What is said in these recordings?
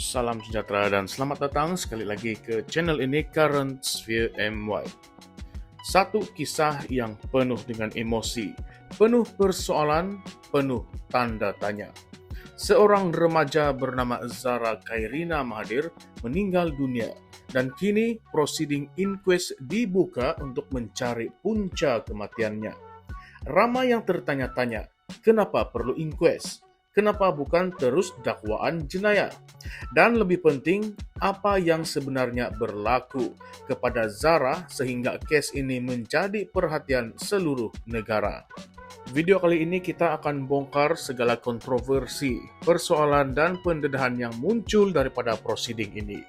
Salam sejahtera dan selamat datang sekali lagi ke channel ini Current Sphere MY. Satu kisah yang penuh dengan emosi, penuh persoalan, penuh tanda tanya. Seorang remaja bernama Zara Khairina Mahathir meninggal dunia dan kini proceeding inquest dibuka untuk mencari punca kematiannya. Ramai yang tertanya-tanya, kenapa perlu inquest? Kenapa bukan terus dakwaan jenayah? Dan lebih penting, apa yang sebenarnya berlaku kepada Zara sehingga kes ini menjadi perhatian seluruh negara. Video kali ini kita akan bongkar segala kontroversi, persoalan, dan pendedahan yang muncul daripada proceeding ini.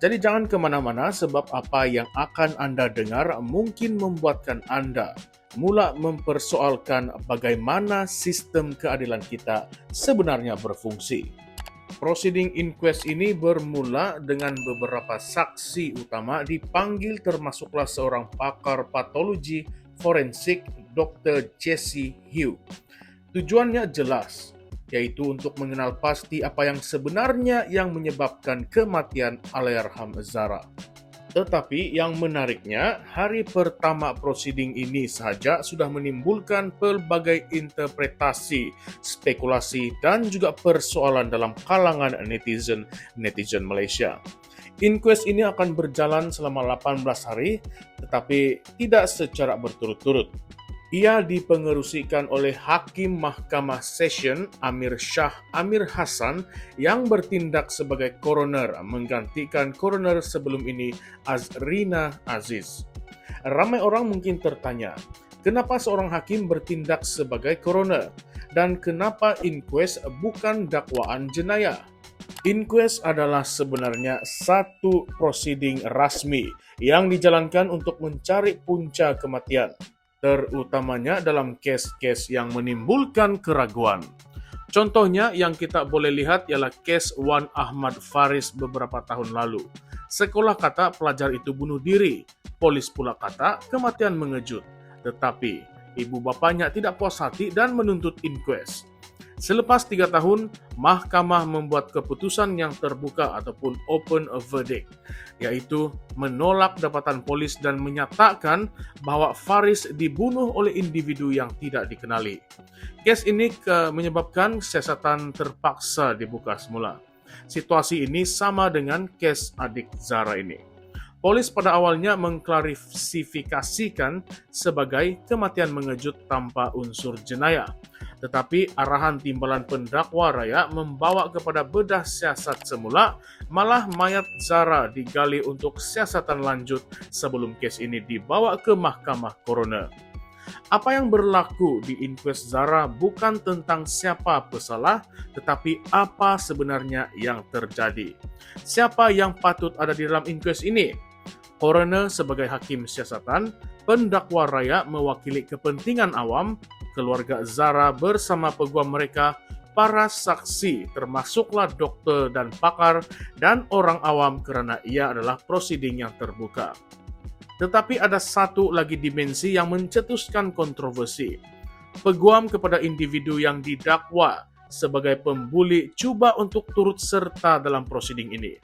Jadi jangan kemana-mana sebab apa yang akan Anda dengar mungkin membuatkan Anda mula mempersoalkan bagaimana sistem keadilan kita sebenarnya berfungsi. Proceeding inquest ini bermula dengan beberapa saksi utama dipanggil termasuklah seorang pakar patologi forensik Dr. Jesse Hugh. Tujuannya jelas, yaitu untuk mengenal pasti apa yang sebenarnya yang menyebabkan kematian Allahyarham Zara. Tetapi yang menariknya, hari pertama proceeding ini saja sudah menimbulkan pelbagai interpretasi, spekulasi, dan juga persoalan dalam kalangan netizen Malaysia. Inquest ini akan berjalan selama 18 hari, tetapi tidak secara berturut-turut. Ia dipengerusikan oleh Hakim Mahkamah Session Amir Shah Amir Hassan yang bertindak sebagai koroner menggantikan koroner sebelum ini Azrina Aziz. Ramai orang mungkin tertanya, kenapa seorang hakim bertindak sebagai koroner dan kenapa inquest bukan dakwaan jenayah? Inquest adalah sebenarnya satu proceeding rasmi yang dijalankan untuk mencari punca kematian, terutamanya dalam kes-kes yang menimbulkan keraguan. Contohnya yang kita boleh lihat ialah kes Wan Ahmad Faris beberapa tahun lalu. Sekolah kata pelajar itu bunuh diri, polis pula kata kematian mengejut. Tetapi ibu bapanya tidak puas hati dan menuntut inquest. Selepas 3 tahun, mahkamah membuat keputusan yang terbuka ataupun open verdict, yaitu menolak dapatan polis dan menyatakan bahwa Faris dibunuh oleh individu yang tidak dikenali. Kes ini menyebabkan siasatan terpaksa dibuka semula. Situasi ini sama dengan kes adik Zara ini. Polis pada awalnya mengklarifikasikan sebagai kematian mengejut tanpa unsur jenayah. Tetapi arahan timbalan pendakwa raya membawa kepada bedah siasat semula, malah mayat Zara digali untuk siasatan lanjut sebelum kes ini dibawa ke mahkamah koroner. Apa yang berlaku di inquest Zara bukan tentang siapa pesalah, tetapi apa sebenarnya yang terjadi. Siapa yang patut ada di dalam inquest ini? Koroner sebagai hakim siasatan, pendakwa raya mewakili kepentingan awam, keluarga Zara bersama peguam mereka, para saksi termasuklah dokter dan pakar, dan orang awam kerana ia adalah proceeding yang terbuka. Tetapi ada satu lagi dimensi yang mencetuskan kontroversi. Peguam kepada individu yang didakwa sebagai pembuli cuba untuk turut serta dalam proceeding ini.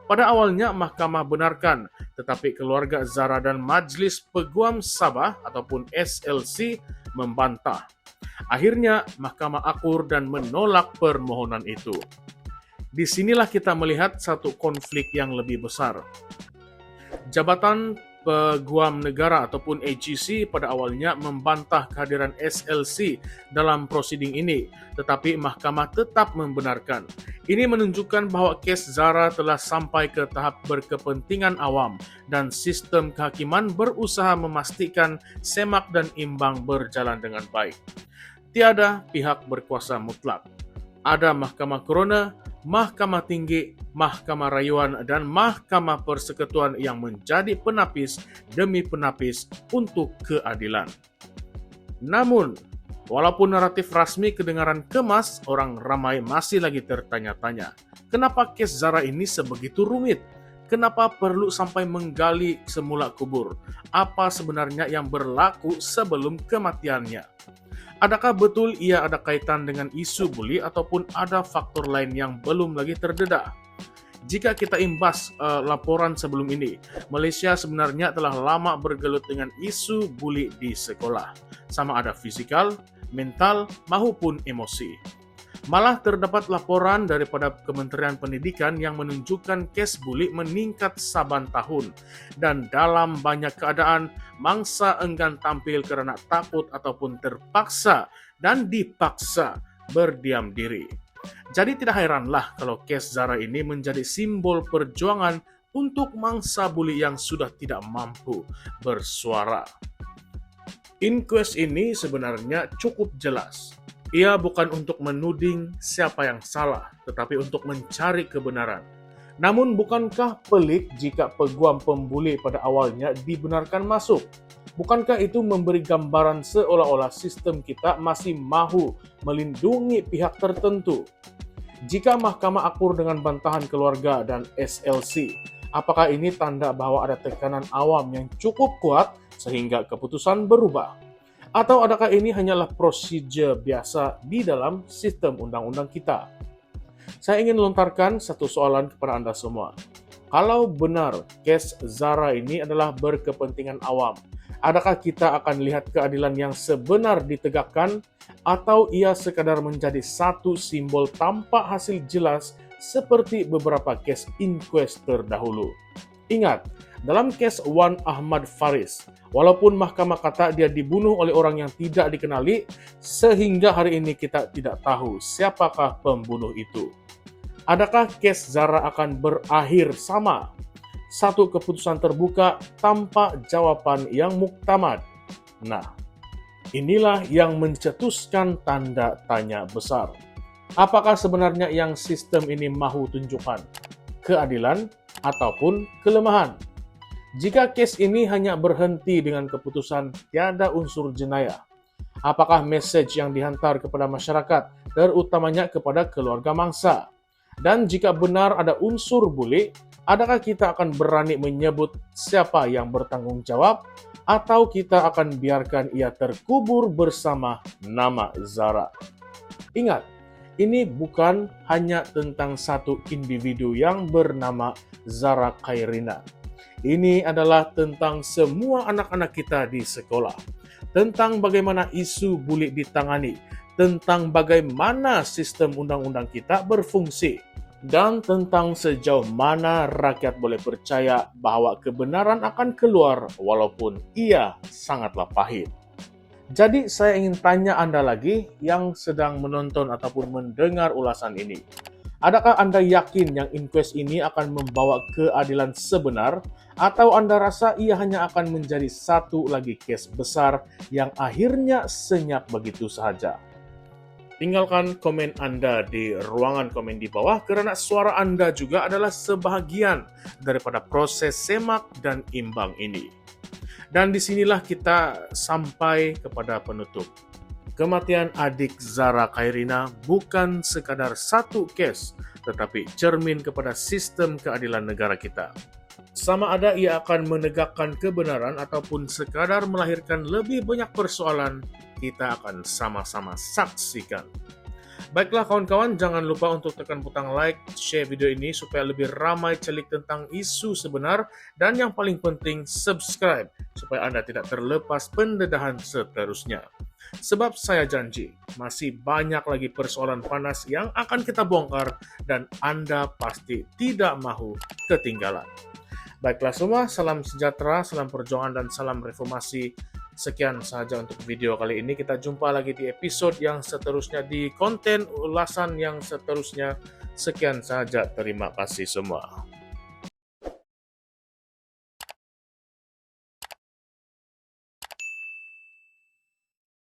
Pada awalnya mahkamah benarkan, tetapi keluarga Zara dan Majlis Peguam Sabah ataupun SLC membantah. Akhirnya mahkamah akur dan menolak permohonan itu. Disinilah kita melihat satu konflik yang lebih besar. Jabatan Peguam Negara ataupun AGC pada awalnya membantah kehadiran SLC dalam proceeding ini, tetapi mahkamah tetap membenarkan. Ini menunjukkan bahwa kes Zara telah sampai ke tahap berkepentingan awam dan sistem kehakiman berusaha memastikan semak dan imbang berjalan dengan baik. Tiada pihak berkuasa mutlak. Ada mahkamah koroner, mahkamah tinggi, mahkamah rayuan, dan mahkamah persekutuan yang menjadi penapis demi penapis untuk keadilan. Namun, walaupun naratif rasmi kedengaran kemas, orang ramai masih lagi tertanya-tanya. Kenapa kes Zara ini sebegitu rumit? Kenapa perlu sampai menggali semula kubur? Apa sebenarnya yang berlaku sebelum kematiannya? Adakah betul ia ada kaitan dengan isu buli ataupun ada faktor lain yang belum lagi terdedah? Jika kita imbas laporan sebelum ini, Malaysia sebenarnya telah lama bergelut dengan isu buli di sekolah, sama ada fisikal, mental, maupun emosi. Malah terdapat laporan daripada Kementerian Pendidikan yang menunjukkan kes buli meningkat saban tahun dan dalam banyak keadaan mangsa enggan tampil kerana takut ataupun terpaksa dan dipaksa berdiam diri. Jadi tidak heranlah kalau kes Zara ini menjadi simbol perjuangan untuk mangsa buli yang sudah tidak mampu bersuara. Inquest ini sebenarnya cukup jelas. Ia bukan untuk menuding siapa yang salah, tetapi untuk mencari kebenaran. Namun bukankah pelik jika peguam pembuli pada awalnya dibenarkan masuk? Bukankah itu memberi gambaran seolah-olah sistem kita masih mahu melindungi pihak tertentu? Jika Mahkamah akur dengan bantahan keluarga dan SLC, apakah ini tanda bahwa ada tekanan awam yang cukup kuat sehingga keputusan berubah? Atau adakah ini hanyalah prosedur biasa di dalam sistem undang-undang kita? Saya ingin melontarkan satu soalan kepada Anda semua. Kalau benar kes Zara ini adalah berkepentingan awam, adakah kita akan lihat keadilan yang sebenar ditegakkan atau ia sekadar menjadi satu simbol tanpa hasil jelas seperti beberapa kes inquest terdahulu? Ingat, dalam kes Wan Ahmad Faris, walaupun mahkamah kata dia dibunuh oleh orang yang tidak dikenali, sehingga hari ini kita tidak tahu siapakah pembunuh itu. Adakah kes Zara akan berakhir sama? Satu keputusan terbuka tanpa jawaban yang muktamad. Nah, inilah yang mencetuskan tanda tanya besar. Apakah sebenarnya yang sistem ini mahu tunjukkan? Keadilan ataupun kelemahan? Jika kes ini hanya berhenti dengan keputusan tiada unsur jenayah, apakah mesej yang dihantar kepada masyarakat, terutamanya kepada keluarga mangsa? Dan jika benar ada unsur buli, adakah kita akan berani menyebut siapa yang bertanggung jawab, atau kita akan biarkan ia terkubur bersama nama Zara? Ingat, ini bukan hanya tentang satu individu yang bernama Zara Khairina. Ini adalah tentang semua anak-anak kita di sekolah, tentang bagaimana isu buli ditangani, tentang bagaimana sistem undang-undang kita berfungsi, dan tentang sejauh mana rakyat boleh percaya bahwa kebenaran akan keluar walaupun ia sangatlah pahit. Jadi saya ingin tanya Anda lagi yang sedang menonton ataupun mendengar ulasan ini. Adakah Anda yakin yang inquest ini akan membawa keadilan sebenar, atau Anda rasa ia hanya akan menjadi satu lagi kes besar yang akhirnya senyap begitu saja? Tinggalkan komen Anda di ruangan komen di bawah karena suara Anda juga adalah sebahagian daripada proses semak dan imbang ini. Dan disinilah kita sampai kepada penutup. Kematian adik Zara Khairina bukan sekadar satu kes, tetapi cermin kepada sistem keadilan negara kita. Sama ada ia akan menegakkan kebenaran ataupun sekadar melahirkan lebih banyak persoalan, kita akan sama-sama saksikan. Baiklah kawan-kawan, jangan lupa untuk tekan butang like, share video ini supaya lebih ramai celik tentang isu sebenar, dan yang paling penting subscribe supaya Anda tidak terlepas pendedahan seterusnya. Sebab saya janji, masih banyak lagi persoalan panas yang akan kita bongkar dan Anda pasti tidak mahu ketinggalan. Baiklah semua, salam sejahtera, salam perjuangan, dan salam reformasi. Sekian saja untuk video kali ini. Kita jumpa lagi di episode yang seterusnya, di konten ulasan yang seterusnya. Sekian saja, terima kasih semua.